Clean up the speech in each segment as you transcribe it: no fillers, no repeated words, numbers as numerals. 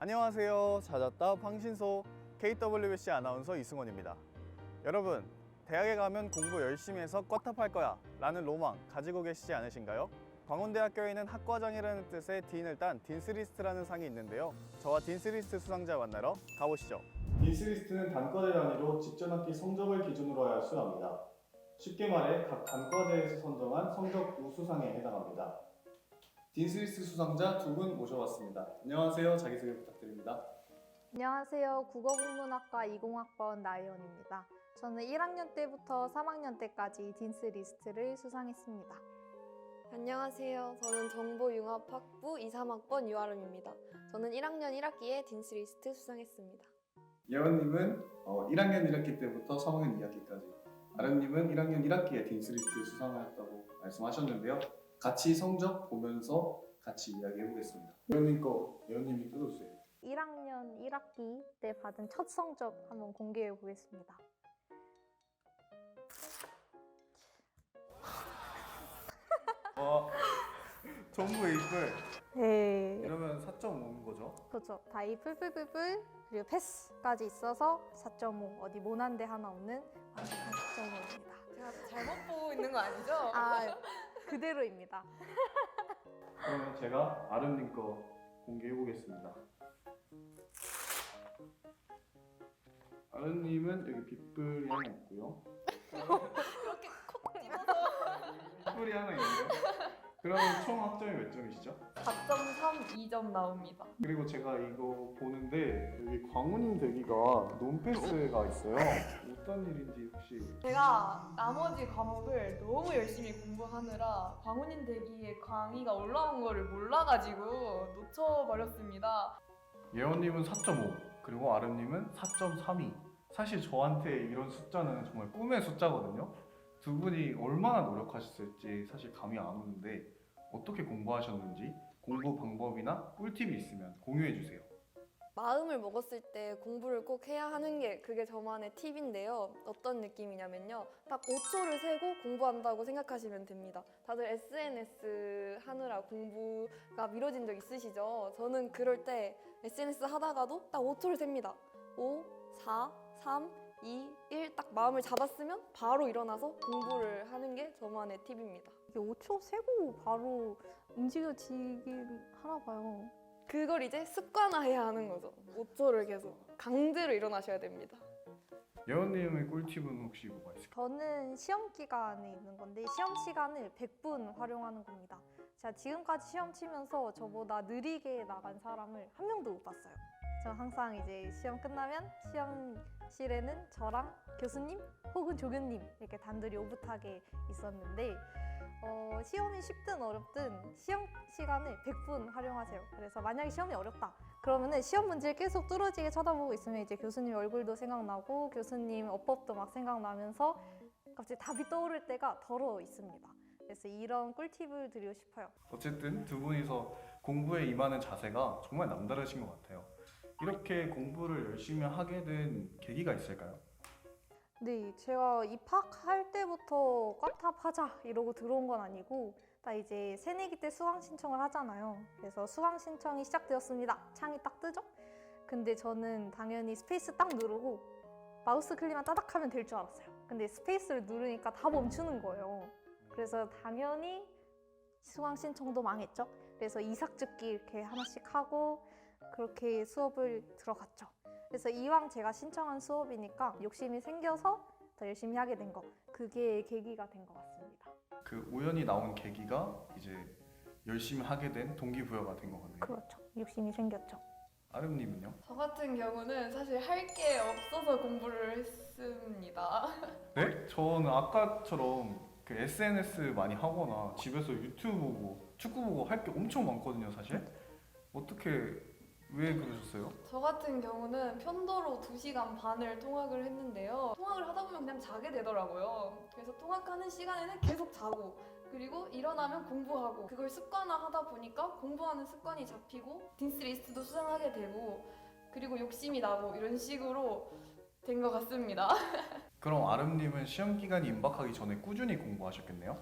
안녕하세요. 찾았다 방신소 KWC 아나운서 이승원입니다. 여러분, 대학에 가면 공부 열심히 해서 꽈탑할 거야 라는 로망 가지고 계시지 않으신가요? 광운대학교에는 학과장이라는 뜻의 딘을 딴 딘스리스트라는 상이 있는데요. 저와 딘스리스트 수상자 만나러 가보시죠. 딘스리스트는 단과대 단위로 직전 학기 성적을 기준으로 하여 수여합니다. 쉽게 말해 각 단과대에서 선정한 성적 우수상에 해당합니다. 딘스리스트 수상자 두 분 모셔봤습니다. 안녕하세요. 자기소개 부탁드립니다. 안녕하세요. 국어국문학과 20학번 나혜원입니다. 저는 1학년 때부터 3학년 때까지 딘스 리스트를 수상했습니다. 안녕하세요. 저는 정보융합학부 2, 3학번 유아름입니다. 저는 1학년 1학기에 딘스 리스트 수상했습니다. 예원님은 1학년 1학기 때부터 3학년 2학기까지, 아름님은 1학년 1학기에 딘스 리스트 수상하였다고 말씀하셨는데요. 같이 성적 보면서 같이 이야기해보겠습니다. 예원님 거 예원님이 뜯어주세요. 1학년 1학기 때 받은 첫 성적 한번 공개해 보겠습니다. 전부 A뿔. 네. 이러면 4.5인 거죠? 그렇죠. 다이 풀풀풀풀 그리고 패스까지 있어서 4.5. 어디 모난 데 하나 없는 완벽한 4.5입니다. 제가 잘못 보고 있는 거 아니죠? 아, 그대로입니다. 그러면 제가 아름님 거 공개해보겠습니다. 아름님은 여기 빗불이 하나 있고요. 그렇게 콕 집어서 빗불이 하나 있네요. 그러면 총 학점이 몇 점이시죠? 4.32점 나옵니다. 그리고 제가 이거 보는데 여기 광운인 대기가 논패스가 있어요. 어떤 일인지 혹시? 제가 나머지 과목을 너무 열심히 공부하느라 광운인 대기의 강의가 올라온 거를 몰라가지고 놓쳐버렸습니다. 예원님은 4.5, 그리고 아름님은 4.32. 사실 저한테 이런 숫자는 정말 꿈의 숫자거든요. 두 분이 얼마나 노력하셨을지 사실 감이 안 오는데 어떻게 공부하셨는지 공부 방법이나 꿀팁이 있으면 공유해 주세요. 마음을 먹었을 때 공부를 꼭 해야 하는 게 그게 저만의 팁인데요. 어떤 느낌이냐면요. 딱 5초를 세고 공부한다고 생각하시면 됩니다. 다들 SNS 하느라 공부가 미뤄진 적 있으시죠? 저는 그럴 때 SNS 하다가도 딱 5초를 셉니다. 5, 4, 3, 2, 1 딱 마음을 잡았으면 바로 일어나서 공부를 하는 게 저만의 팁입니다. 이게 5초 세고 바로 움직여지긴 하나 봐요. 그걸 이제 습관화해야 하는 거죠. 5초를 계속 강제로 일어나셔야 됩니다. 예원님의 꿀팁은 혹시 뭐가 있을까요? 저는 시험 기간에 있는 건데 시험 시간을 100분 활용하는 겁니다. 제가 지금까지 시험 치면서 저보다 느리게 나간 사람을 한 명도 못 봤어요. 저 항상 이제 시험 끝나면 시험실에는 저랑 교수님 혹은 조교님 이렇게 단둘이 오붓하게 있었는데 시험이 쉽든 어렵든 시험 시간을 100분 활용하세요. 그래서 만약에 시험이 어렵다 그러면은 시험 문제를 계속 뚫어지게 쳐다보고 있으면 이제 교수님 얼굴도 생각나고 교수님 어법도 막 생각나면서 갑자기 답이 떠오를 때가 덜어 있습니다. 그래서 이런 꿀팁을 드리고 싶어요. 어쨌든 두 분이서 공부에 임하는 자세가 정말 남다르신 것 같아요. 이렇게 공부를 열심히 하게 된 계기가 있을까요? 네, 제가 입학할 때부터 꽈탑 하자 이러고 들어온 건 아니고 딱 이제 새내기 때 수강 신청을 하잖아요. 그래서 수강 신청이 시작되었습니다. 창이 딱 뜨죠? 근데 저는 당연히 스페이스 딱 누르고 마우스 클릭만 따닥 하면 될 줄 알았어요. 근데 스페이스를 누르니까 다 멈추는 거예요. 그래서 당연히 수강 신청도 망했죠. 그래서 이삭죽기 이렇게 하나씩 하고 그렇게 수업을 들어갔죠. 그래서 이왕 제가 신청한 수업이니까 욕심이 생겨서 더 열심히 하게 된 거. 그게 계기가 된 것 같습니다. 그 우연히 나온 계기가 이제 열심히 하게 된 동기부여가 된 것 같네요. 그렇죠. 욕심이 생겼죠. 아름님은요? 저 같은 경우는 사실 할 게 없어서 공부를 했습니다. 네? 저는 아까처럼 그 SNS 많이 하거나 집에서 유튜브 보고 축구 보고 할 게 엄청 많거든요, 사실. 어떻게 왜 그러셨어요? 저 같은 경우는 편도로 2시간 반을 통학을 했는데요. 통학을 하다 보면 그냥 자게 되더라고요. 그래서 통학하는 시간에는 계속 자고 그리고 일어나면 공부하고 그걸 습관화하다 보니까 공부하는 습관이 잡히고 딘스 리스트도 수상하게 되고 그리고 욕심이 나고 이런 식으로 된 것 같습니다. 그럼 아름님은 시험 기간이 임박하기 전에 꾸준히 공부하셨겠네요?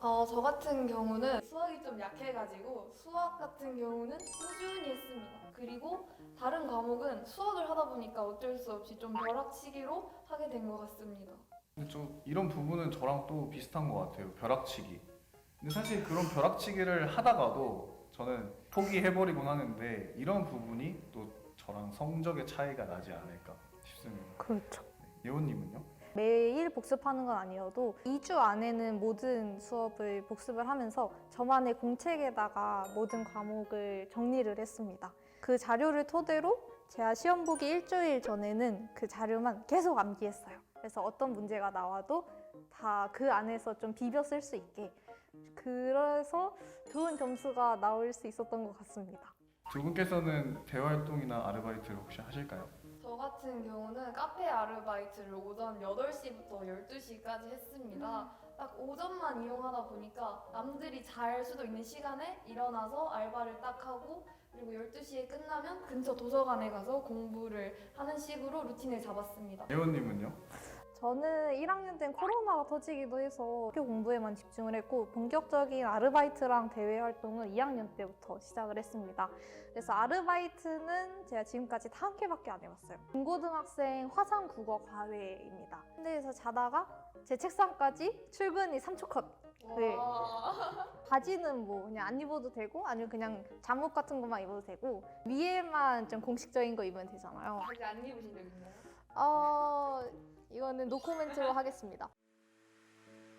저 같은 경우는 수학이 좀 약해가지고 수학 같은 경우는 꾸준히 했습니다. 그리고 다른 과목은 수학을 하다 보니까 어쩔 수 없이 좀 벼락치기로 하게 된 것 같습니다. 근데 좀 이런 부분은 저랑 또 비슷한 것 같아요. 벼락치기. 근데 사실 그런 벼락치기를 하다가도 저는 포기해버리곤 하는데 이런 부분이 또 저랑 성적의 차이가 나지 않을까 싶습니다. 그렇죠. 예원님은요? 매일 복습하는 건 아니어도 2주 안에는 모든 수업을 복습을 하면서 저만의 공책에다가 모든 과목을 정리를 했습니다. 그 자료를 토대로 제가 시험 보기 일주일 전에는 그 자료만 계속 암기했어요. 그래서 어떤 문제가 나와도 다 그 안에서 좀 비벼 쓸 수 있게, 그래서 좋은 점수가 나올 수 있었던 것 같습니다. 두 분께서는 대활동이나 아르바이트를 혹시 하실까요? 저 같은 경우는 카페 아르바이트를 오전 8시부터 12시까지 했습니다. 딱 오전만 이용하다 보니까 남들이 잘 수도 있는 시간에 일어나서 알바를 딱 하고 그리고 12시에 끝나면 근처 도서관에 가서 공부를 하는 식으로 루틴을 잡았습니다. 예원님은요? 저는 1학년 땐 코로나가 터지기도 해서 학교 공부에만 집중을 했고 본격적인 아르바이트랑 대외 활동을 2학년 때부터 시작을 했습니다. 그래서 아르바이트는 제가 지금까지 다 한 개밖에 안 해봤어요. 중고등학생 화상 국어 과외입니다. 군대에서 자다가 제 책상까지 출근이 3초 컷. 네. 바지는 뭐 그냥 안 입어도 되고 아니면 그냥 잠옷 같은 것만 입어도 되고 위에만 좀 공식적인 거 입으면 되잖아요. 아직 안 입으신 적 있나요? 이거는 노코멘트로 하겠습니다.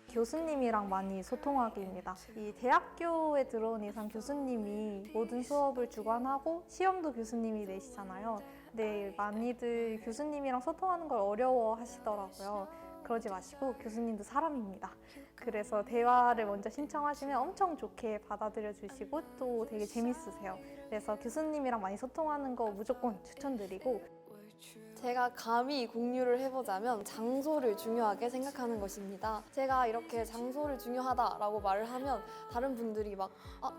교수님이랑 많이 소통하기입니다. 이 대학교에 들어온 이상 교수님이 모든 수업을 주관하고 시험도 교수님이 내시잖아요. 근데 많이들 교수님이랑 소통하는 걸 어려워 하시더라고요. 그러지 마시고 교수님도 사람입니다. 그래서 대화를 먼저 신청하시면 엄청 좋게 받아들여 주시고 또 되게 재밌으세요. 그래서 교수님이랑 많이 소통하는 거 무조건 추천드리고, 제가 감히 공유를 해보자면 장소를 중요하게 생각하는 것입니다. 제가 이렇게 장소를 중요하다라고 말을 하면 다른 분들이 막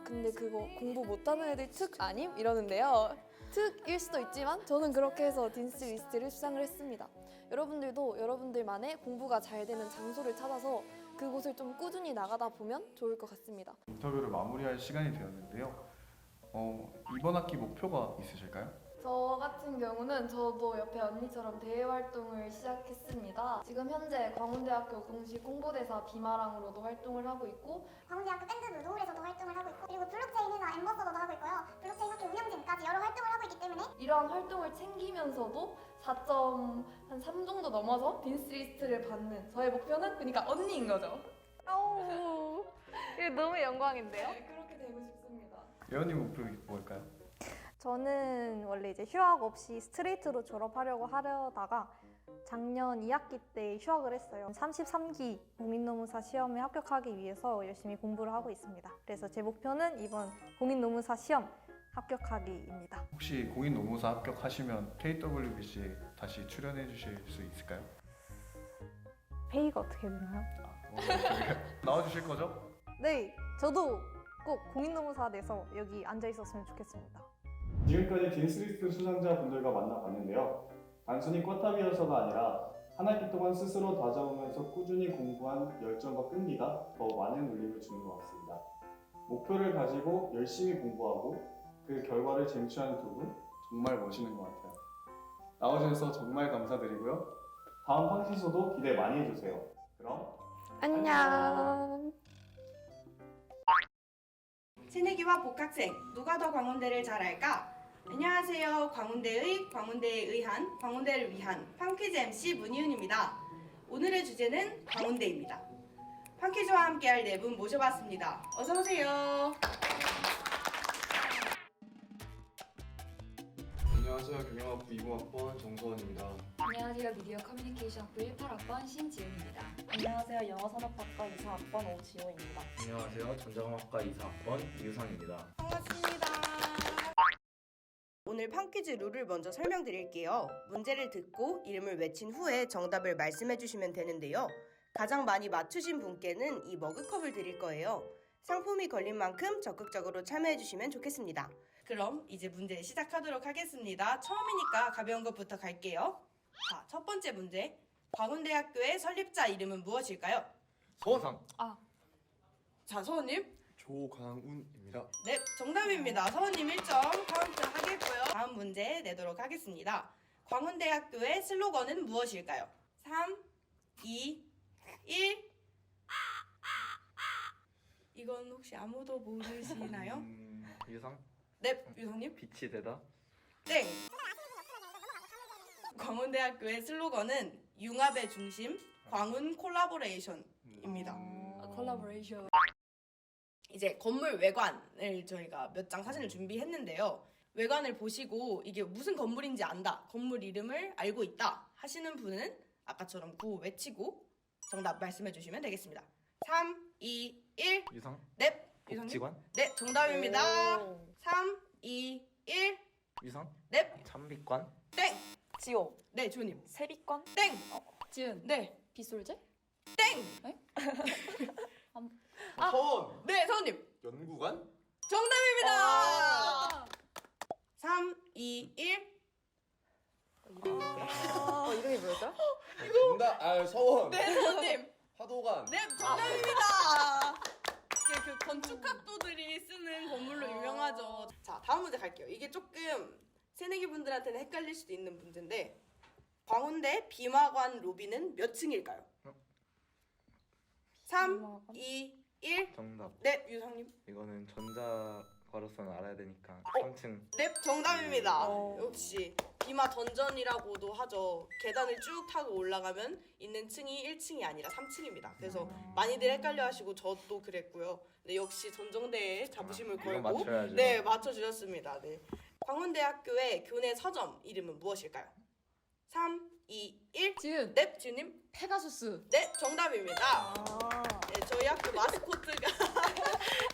근데 그거 공부 못하는 애들 특 아님? 이러는데요. 특일 수도 있지만 저는 그렇게 해서 딘스 리스트를 수상을 했습니다. 여러분들도 여러분들만의 공부가 잘 되는 장소를 찾아서 그곳을 좀 꾸준히 나가다 보면 좋을 것 같습니다. 인터뷰를 마무리할 시간이 되었는데요. 이번 학기 목표가 있으실까요? 저 같은 경우는 저도 옆에 언니처럼 대외 활동을 시작했습니다. 지금 현재 광운대학교 공식 홍보대사 비마랑으로도 활동을 하고 있고 광운대학교 밴드 노을에서도 활동을 하고 있고 그리고 블록체인 회사 엠버서더도 하고 있고요. 블록체인 학교 운영진까지 여러 활동을 하고 있기 때문에 이러한 활동을 챙기면서도 4.3 정도 넘어서 딘스리스트를 받는 저의 목표는 그러니까 언니인 거죠. 이거 너무 영광인데요? 네, 그렇게 되고 싶습니다. 예원님 목표 뭘까요? 저는 원래 이제 휴학 없이 스트레이트로 졸업하려고 하려다가 작년 2학기 때 휴학을 했어요. 33기 공인노무사 시험에 합격하기 위해서 열심히 공부를 하고 있습니다. 그래서 제 목표는 이번 공인노무사 시험 합격하기입니다. 혹시 공인노무사 합격하시면 KWBC에 다시 출연해 주실 수 있을까요? 페이가 어떻게 되나요? 나와주실 거죠? 네, 저도 꼭 공인노무사 돼서 여기 앉아 있었으면 좋겠습니다. 지금까지 딘스리스트 수상자분들과 만나봤는데요. 단순히 쿼탑이어서가 아니라 한 학기 동안 스스로 다져오면서 꾸준히 공부한 열정과 끈기가 더 많은 울림을 주는 것 같습니다. 목표를 가지고 열심히 공부하고 그 결과를 쟁취하는 두 분 정말 멋있는 것 같아요. 나와주셔서 정말 감사드리고요. 다음 황신소도 기대 많이 해주세요. 그럼 안녕. 새내기와 복학생 누가 더 광운대를 잘 알까? 안녕하세요. 광운대에 의한 광운대를 위한 팡퀴즈 MC 문희윤입니다. 오늘의 주제는 광운대입니다. 팡퀴즈와 함께할 네 분 모셔봤습니다. 어서 오세요. 안녕하세요. 경영학부 20학번 정소원입니다. 안녕하세요. 미디어 커뮤니케이션학부 18학번 신지은입니다. 안녕하세요. 영어산업학과 2사학번 오지호입니다. 안녕하세요. 전자공학과 2사학번 이유상입니다. 반갑습니다. 오늘 팡퀴즈 룰을 먼저 설명드릴게요. 문제를 듣고 이름을 외친 후에 정답을 말씀해 주시면 되는데요. 가장 많이 맞추신 분께는 이 머그컵을 드릴 거예요. 상품이 걸린 만큼 적극적으로 참여해 주시면 좋겠습니다. 그럼 이제 문제 시작하도록 하겠습니다. 처음이니까 가벼운 것부터 갈게요. 자, 첫 번째 문제. 광운대학교의 설립자 이름은 무엇일까요? 서상. 자, 서원님. 조광운입니다. 네, 정답입니다. 서원님 1점 카운트 하겠고요. 다음 문제 내도록 하겠습니다. 광운대학교의 슬로건은 무엇일까요? 3, 2, 1. 이건 혹시 아무도 모르시나요? 유상? 네, 유성님. 빛이 되다? 땡. 광운대학교의 슬로건은 융합의 중심, 광운 콜라보레이션입니다. 콜라보레이션. 이제 건물 외관을 저희가 몇 장 사진을 준비했는데요. 외관을 보시고 이게 무슨 건물인지 안다, 건물 이름을 알고 있다 하시는 분은 아까처럼 구호 외치고 정답 말씀해 주시면 되겠습니다. 3, 2, 1. 유상? 네, 유성님. 복지관? 네, 정답입니다. 3, 2, 1. 유상? 네, 참빛관? 땡. 지호. 네, 주님. 세비관? 땡. 지은. 네, 빗솔제? 땡. 서원 네, 서원님. 연구관? 정답입니다. 3, 2, 1. 이름이 뭐였죠? 정답. 서원. 네, 서원님. 화도관. 네, 정답입니다. 이제 그 건축학도들이 쓰는 건물로 유명하죠. 자, 다음 문제 갈게요. 이게 조금 새내기 분들한테는 헷갈릴 수도 있는 문제인데 광운대 비마관 로비는 몇 층일까요? 3, 2, 1. 정답. 네, 유성님. 이거는 전자과로서는 알아야 되니까 3층. 네, 정답입니다. 어. 역시 비마 던전이라고도 하죠. 계단을 쭉 타고 올라가면 있는 층이 1층이 아니라 3층입니다. 그래서 많이들 헷갈려하시고 저도 그랬고요. 네, 역시 전정대에 자부심을 이거 걸고 맞춰야죠. 네, 맞춰주셨습니다. 네. 광운대학교의 교내 서점 이름은 무엇일까요? 3, 2, 1. 지은. 네, 지우님. 페가수스. 네, 정답입니다. 네, 저희 학교 마스코트가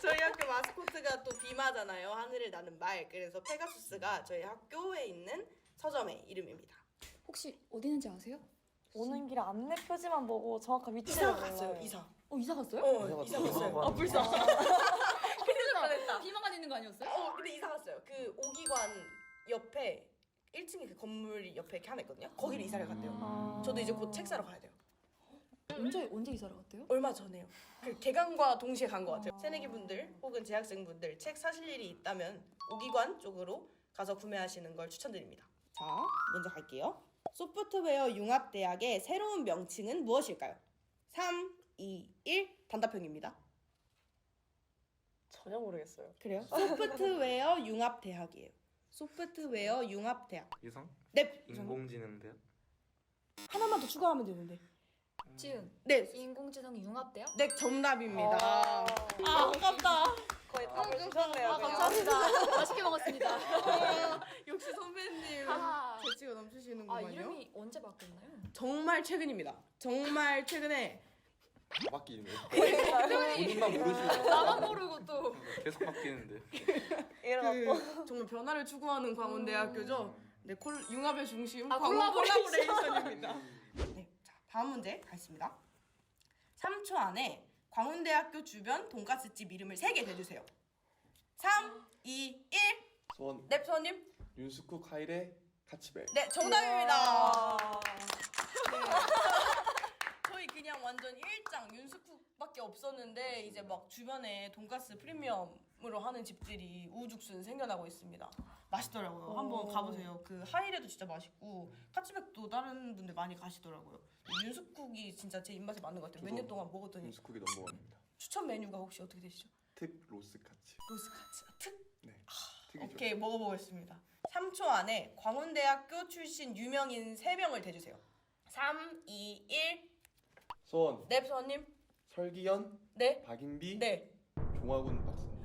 저희 학교 마스코트가 또 비마잖아요. 하늘을 나는 말. 그래서 페가수스가 저희 학교에 있는 서점의 이름입니다. 혹시 어디 있는지 아세요? 오는 길에 안내 표지만 보고 정확한 위치를 이사 몰라요. 갔어요. 이사. 이사 갔어요? 이사 갔어요. 비마관. 불쌍. 큰일 날 뻔했다. 비마관 있는 거 아니었어요? 근데 이사 갔어요. 그 오기관 옆에 1층에 그 건물 옆에 이렇게 하나 있거든요. 거기를 이사를 갔대요. 저도 이제 곧 책 사러 가야 돼요. 언제 이사를 갔대요? 얼마 전에요. 그 개강과 동시에 간 것 같아요. 새내기 분들 혹은 재학생분들 책 사실 일이 있다면 오기관 쪽으로 가서 구매하시는 걸 추천드립니다. 자, 먼저 갈게요. 소프트웨어 융합대학의 새로운 명칭은 무엇일까요? 3, 2, 1. 단답형입니다. 전혀 모르겠어요. 그래요? 소프트웨어 융합대학이에요. 소프트웨어 융합대학. 유상? 네, 인공지능대학? 하나만 더 추가하면 되는데. 지은. 네, 인공지능 융합대학? 네, 정답입니다. 아깝다. 거의 답을 주셨네요. 그냥. 감사합니다. 맛있게 먹었습니다. 역시 선배님 아. 재치가 넘치시는구만요. 이름이 언제 바뀌었나요? 정말 최근입니다. 정말 최근에 다 바뀌네요. 본인만 모르시는 나만 모르고 또. 계속 바뀌는데. 그 정말 변화를 추구하는 광운대학교죠. 네, 융합의 중심 콜라보레이션. 콜라보레이션입니다. 네, 자, 다음 문제 가겠습니다. 3초 안에 광운대학교 주변 돈가스집 이름을 3개 대주세요. 3, 2, 1. 서원. 네, 서원님. 윤스쿠 카이레 카치벨. 네, 정답입니다. 네. 저희 그냥 완전 일장 윤스쿡밖에 없었는데 이제 막 주변에 돈가스 프리미엄으로 하는 집들이 우후죽순 생겨나고 있습니다. 맛있더라고요. 한번 가보세요. 그 하이레도 진짜 맛있고 카츠백도 다른 분들 많이 가시더라고요. 윤스쿡이 진짜 제 입맛에 맞는 것 같아요. 몇 년 동안 먹었더니. 윤스쿠이 넘버원입니다. 추천 메뉴가 혹시 어떻게 되시죠? 특 로스 카츠. 로스카츠 특? 네. 특이죠. 오케이, 먹어보겠습니다. 3초 안에 광운대학교 출신 유명인 3명을 대주세요. 3, 2, 1. 서원. 네, 서원님. 설기현. 네. 박인비. 네. 종화군 박사님.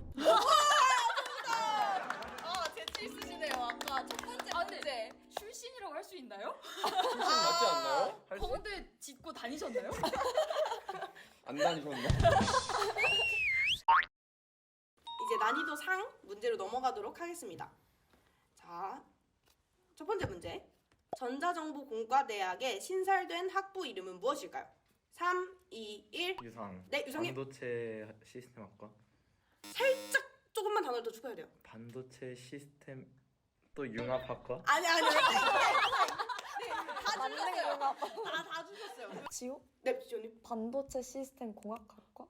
재치 있으시네요. 아까 첫 번째 문제. 출신이라고 할 수 있나요? 출신 맞지 않나요? 광운대 짚고 다니셨나요? 안 다니셨나? 이제 난이도 상 문제로 넘어가도록 하겠습니다. 자, 첫 번째 문제. 전자정보공과대학의 신설된 학부 이름은 무엇일까요? 3, 2, 1. 유상. 네, 유성님. 반도체 시스템학과? 살짝 조금만 단어를 더 추가해야 돼요. 반도체 시스템 또 융합학과? 아니. 네, 다 맞는 주셨어요. 건가? 다 주셨어요. 지호? 네, 지호님. 반도체 시스템 공학학과?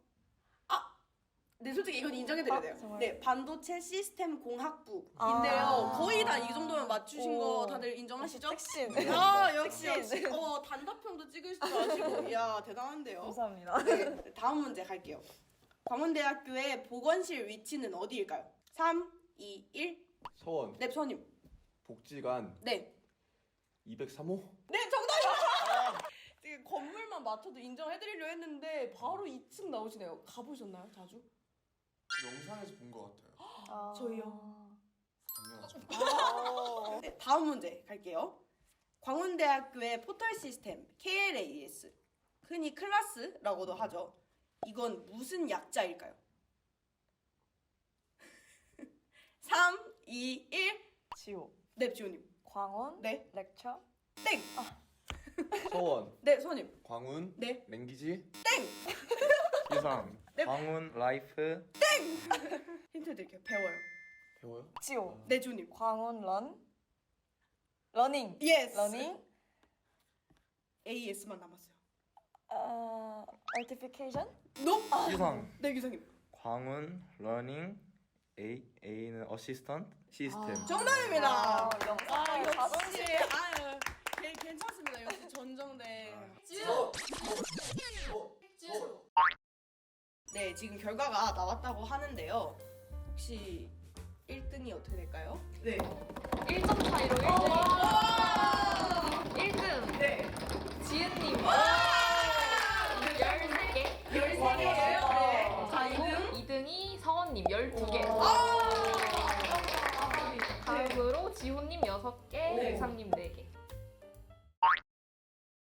네, 솔직히 이건 인정해드려야 돼요. 정말요? 네, 반도체 시스템 공학부인데요. 아. 거의 다 이 정도면 맞추신 거 오. 다들 인정하시죠? 택신. 아, 역시 택신. 역시. 단답형도 찍으실 줄 아시고, 이야 대단한데요. 감사합니다. 네, 다음 문제 갈게요. 광운대학교의 보건실 위치는 어디일까요? 3, 2, 1. 서원 네, 수원님. 복지관 네. 203호. 네, 정답입니다. 지금 건물만 맞춰도 인정해드리려 했는데 바로 2층 나오시네요. 가보셨나요, 자주? 영상에서 본 것 같아요. 저희요. 당연하죠. 네, 다음 문제 갈게요. 광운대학교의 포털 시스템 KLAS, 흔히 클라스라고도 하죠. 이건 무슨 약자일까요? 3, 2, 1. 지호. 네, 지호님. 광원. 네. 렉처. 땡. 서원 네, 수원님. 광운 네. 랭귀지 유상 네. 광운 라이프 힌트 드릴게요. 배워요. 배워요? 지호. 네, 지호님. 광원 런. 러닝. 예스. 러닝. AS만 남았어요. 얼티피케이션. 노. 유상 네, 규성님. 광운 러닝 A는 어시스턴트 시스템. 정답입니다. 영상. 역시. 아유, 괜찮습니다. 역시 전정대. 네, 지금 결과가 나왔다고 하는데요. 혹시 1등이 어떻게 될까요? 네. 1점 차이로 1등. 네. 지은님. 13개. 13개예요? 네. 자, 그리고 2등. 2등이 서원님 12개. 다음으로 지호님 6개, 네. 유상님 4개.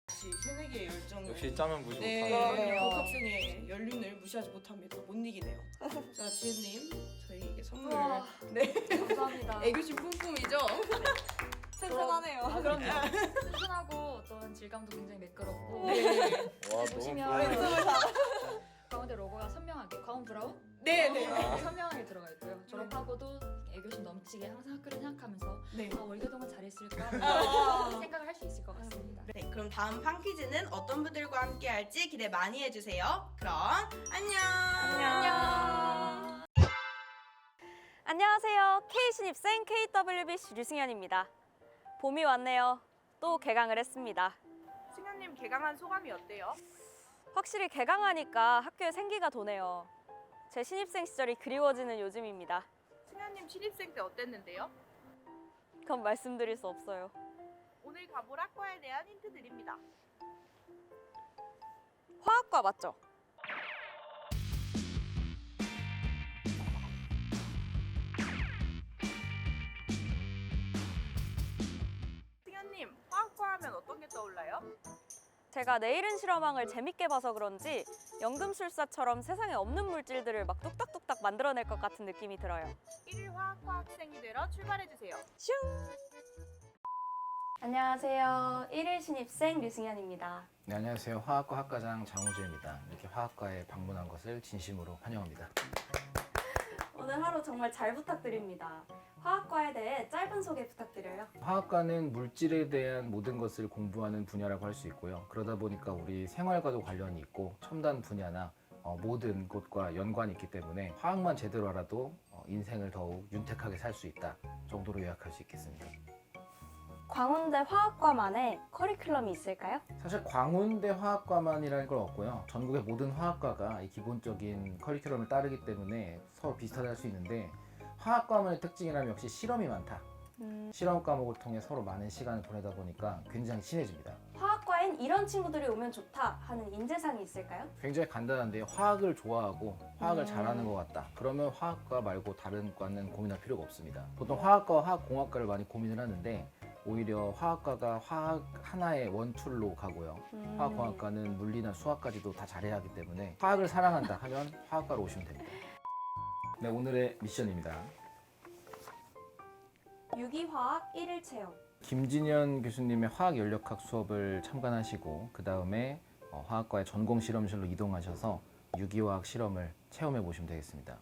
역시 새내기의 열정. 역시 짜면 무시 네, 못하네. 그러네요. 복학생의 연륜을 무시하지 못합니다. 못 이기네요. 자, 지은님, 저희에게 선물을. 우와. 네. 감사합니다. 애교심 뿜뿜이죠? 튼튼하네요. 아, 그럼요. 튼튼하고 또한 질감도 굉장히 매끄럽고. 네. 와 너무 보시면 부러워요. 가운데 로고가 선명하게 광운 브라운 네, 네. 선명하게 들어가 있고요. 졸업하고도 애교심 넘치게 항상 학교를 생각하면서 네. 월교동은 잘했을까 생각을 할 수 있을 것 같습니다. 네, 그럼 다음 판 퀴즈는 어떤 분들과 함께 할지 기대 많이 해주세요. 그럼 안녕. 안녕. 안녕하세요. K신입생 KWBC 류승현입니다. 봄이 왔네요. 또 개강을 했습니다. 승현님 개강한 소감이 어때요? 확실히 개강하니까 학교에 생기가 도네요. 제 신입생 시절이 그리워지는 요즘입니다. 승현님 신입생 때 어땠는데요? 그건 말씀드릴 수 없어요. 오늘 가볼 학과에 대한 힌트 드립니다. 화학과 맞죠? 승현님 화학과 하면 어떤 게 떠올라요? 제가 내일은 실험왕을 재밌게 봐서 그런지 연금술사처럼 세상에 없는 물질들을 막 뚝딱뚝딱 만들어낼 것 같은 느낌이 들어요. 1일 화학과 학생이 되러 출발해주세요. 슝! 안녕하세요. 1일 신입생 류승현입니다. 네, 안녕하세요. 화학과 학과장 장우주입니다. 이렇게 화학과에 방문한 것을 진심으로 환영합니다. 오늘 하루 정말 잘 부탁드립니다. 화학과에 대해 짧은 소개 부탁드려요. 화학과는 물질에 대한 모든 것을 공부하는 분야라고 할 수 있고요. 그러다 보니까 우리 생활과도 관련이 있고 첨단 분야나 모든 곳과 연관이 있기 때문에 화학만 제대로 알아도 인생을 더욱 윤택하게 살 수 있다 정도로 요약할 수 있겠습니다. 광운대 화학과만의 커리큘럼이 있을까요? 사실 광운대 화학과만이라는 건 없고요. 전국의 모든 화학과가 이 기본적인 커리큘럼을 따르기 때문에 서로 비슷하다 할 수 있는데 화학과만의 특징이라면 역시 실험이 많다. 실험 과목을 통해 서로 많은 시간을 보내다 보니까 굉장히 친해집니다. 화학과엔 이런 친구들이 오면 좋다 하는 인재상이 있을까요? 굉장히 간단한데 화학을 좋아하고 화학을 잘하는 것 같다. 그러면 화학과 말고 다른 과는 고민할 필요가 없습니다. 보통 화학과와 화학공학과를 많이 고민을 하는데 오히려 화학과가 화학 하나의 원툴로 가고요. 화학공학과는 물리나 수학까지도 다 잘해야 하기 때문에 화학을 사랑한다 하면 화학과로 오시면 됩니다. 네, 오늘의 미션입니다. 유기화학 1일 체험. 김진현 교수님의 화학연력학 수업을 참관하시고 그 다음에 화학과의 전공 실험실로 이동하셔서 유기화학 실험을 체험해 보시면 되겠습니다.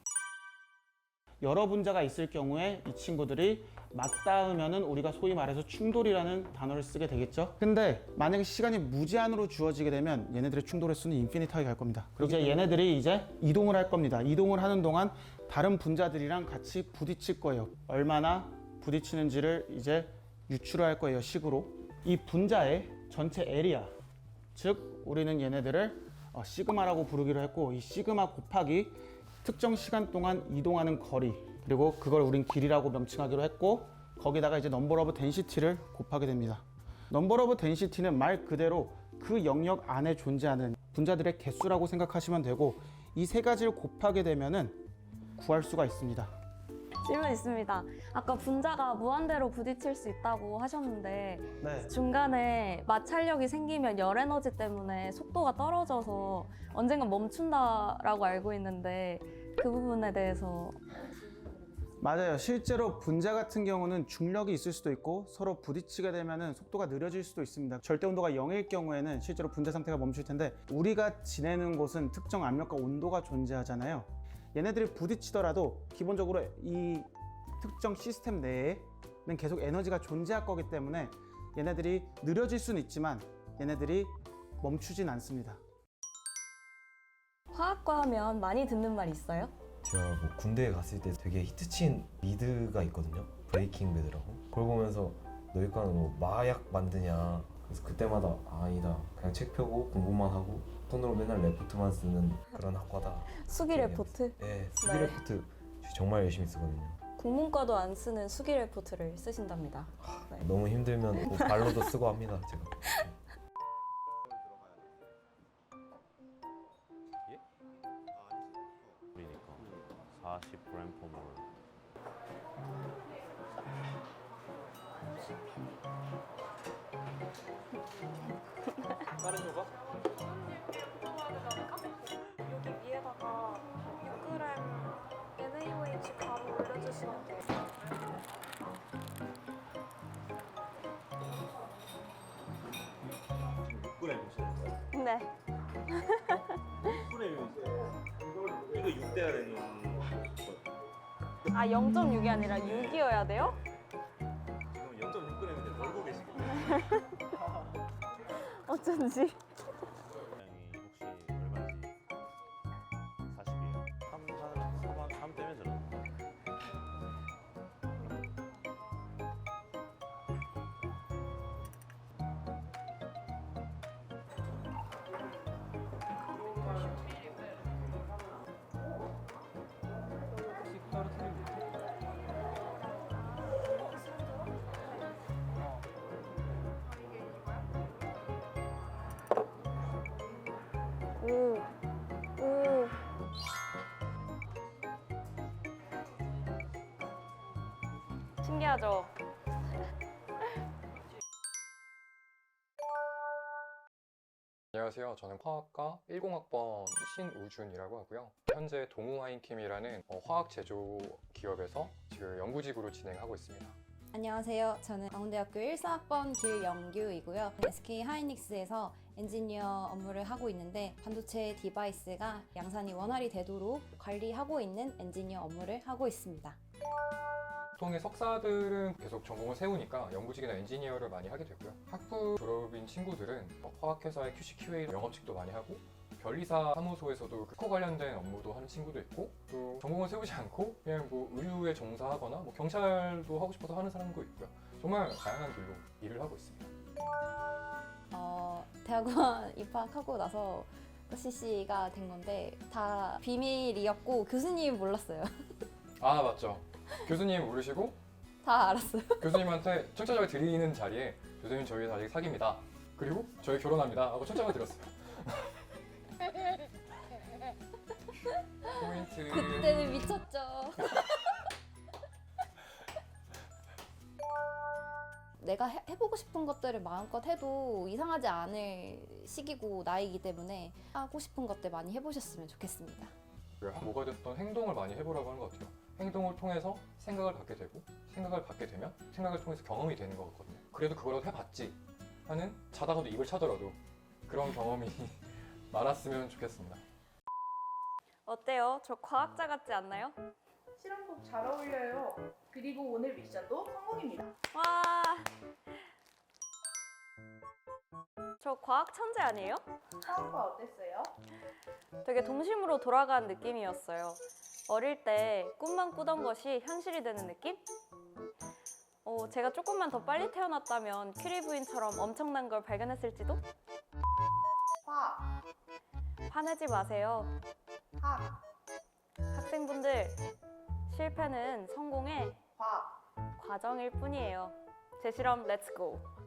여러 분자가 있을 경우에 이 친구들이 맞닿으면은 우리가 소위 말해서 충돌이라는 단어를 쓰게 되겠죠. 근데 만약에 시간이 무제한으로 주어지게 되면 얘네들의 충돌의 수는 인피니트하게 갈 겁니다. 그리고 이제 얘네들이 이제 이동을 할 겁니다. 이동을 하는 동안 다른 분자들이랑 같이 부딪힐 거예요. 얼마나 부딪히는지를 이제 유추를 할 거예요, 식으로. 이 분자의 전체 에리아, 즉 우리는 얘네들을 시그마라고 부르기로 했고, 이 시그마 곱하기 특정 시간 동안 이동하는 거리, 그리고 그걸 우린 길이라고 명칭하기로 했고, 거기다가 이제 넘버 오브 덴시티를 곱하게 됩니다. 넘버 오브 덴시티는 말 그대로 그 영역 안에 존재하는 분자들의 개수라고 생각하시면 되고, 이 세 가지를 곱하게 되면은 구할 수가 있습니다. 질문 있습니다. 아까 분자가 무한대로 부딪힐 수 있다고 하셨는데 네. 중간에 마찰력이 생기면 열 에너지 때문에 속도가 떨어져서 언젠간 멈춘다라고 알고 있는데 그 부분에 대해서. 맞아요. 실제로 분자 같은 경우는 중력이 있을 수도 있고 서로 부딪히게 되면 속도가 느려질 수도 있습니다. 절대 온도가 0일 경우에는 실제로 분자 상태가 멈출 텐데, 우리가 지내는 곳은 특정 압력과 온도가 존재하잖아요. 얘네들이 부딪히더라도 기본적으로 이 특정 시스템 내에는 계속 에너지가 존재할 거기 때문에 얘네들이 느려질 수는 있지만 얘네들이 멈추진 않습니다. 화학과 하면 많이 듣는 말 있어요? 제가 뭐 군대에 갔을 때 되게 히트친 미드가 있거든요. 브레이킹 배드라고. 그걸 보면서 너희과는 뭐 마약 만드냐. 그래서 그때마다 아니다. 그냥 책 펴고 공부만 하고 손으로 맨날 레포트만 쓰는 그런 학과다. 수기 레포트? 네, 수기 네. 레포트 정말 열심히 쓰거든요. 국문과도 안 쓰는 수기 레포트를 쓰신답니다. 네. 너무 힘들면 뭐 발로도 쓰고 합니다, 제가. 그러니까 40g per mol. 다른 조각? 여기 위에다가 6g NaOH 가루 올려주시면 돼요. 네. 6g이면 이거 6대야 되는 아 0.6이 아니라 6이어야 돼요? 지금 0.6g인데 놀고 계시겠네요. 어쩐지. 양이 혹시 얼마인지 40이에요. 3 때문에 저런. 오. 오. 신기하죠? 안녕하세요. 저는 화학과 10학번 신우준이라고 하고요. 현재 동우하인킴이라는 화학 제조 기업에서 지금 연구직으로 진행하고 있습니다. 안녕하세요. 저는 강원대학교 14학번 길영규이고요. SK 하이닉스에서 엔지니어 업무를 하고 있는데 반도체 디바이스가 양산이 원활히 되도록 관리하고 있는 엔지니어 업무를 하고 있습니다. 보통의 석사들은 계속 전공을 세우니까 연구직이나 엔지니어를 많이 하게 되고요. 학부 졸업인 친구들은 화학회사의 QC, QA 영업직도 많이 하고 변리사 사무소에서도 코 관련된 업무도 하는 친구도 있고, 또 전공을 세우지 않고 그냥 뭐 의류에 종사하거나 뭐 경찰도 하고 싶어서 하는 사람도 있고요. 정말 다양한 길로 일을 하고 있습니다. 대학원 입학하고 나서 CC가 된 건데 다 비밀이었고 교수님 몰랐어요. 아 맞죠. 교수님 모르시고 다 알았어요. 교수님한테 청첩장을 드리는 자리에 교수님 저희 아직 사귀입니다. 그리고 저희 결혼합니다 하고 청첩장을 드렸어요. 포인트. 그때는 미쳤죠. 내가 해보고 싶은 것들을 마음껏 해도 이상하지 않을 시기고 나이기 때문에 하고 싶은 것들 많이 해보셨으면 좋겠습니다. 뭐가 됐던 행동을 많이 해보라고 하는 것 같아요. 행동을 통해서 생각을 갖게 되고, 생각을 갖게 되면 생각을 통해서 경험이 되는 거거든요. 그래도 그거라도 해봤지 하는, 자다가도 입을 차더라도 그런 경험이 많았으면 좋겠습니다. 어때요? 저 과학자 같지 않나요? 실험복 잘 어울려요. 그리고 오늘 미션도 성공입니다. 와. 저 과학 천재 아니에요? 화학과 어땠어요? 되게 동심으로 돌아간 느낌이었어요. 어릴 때 꿈만 꾸던 것이 현실이 되는 느낌? 제가 조금만 더 빨리 태어났다면 큐리 부인처럼 엄청난 걸 발견했을지도? 화학, 화내지 마세요. 학, 학생분들, 실패는 성공의 화학. 과정일 뿐이에요. 제 실험 렛츠고!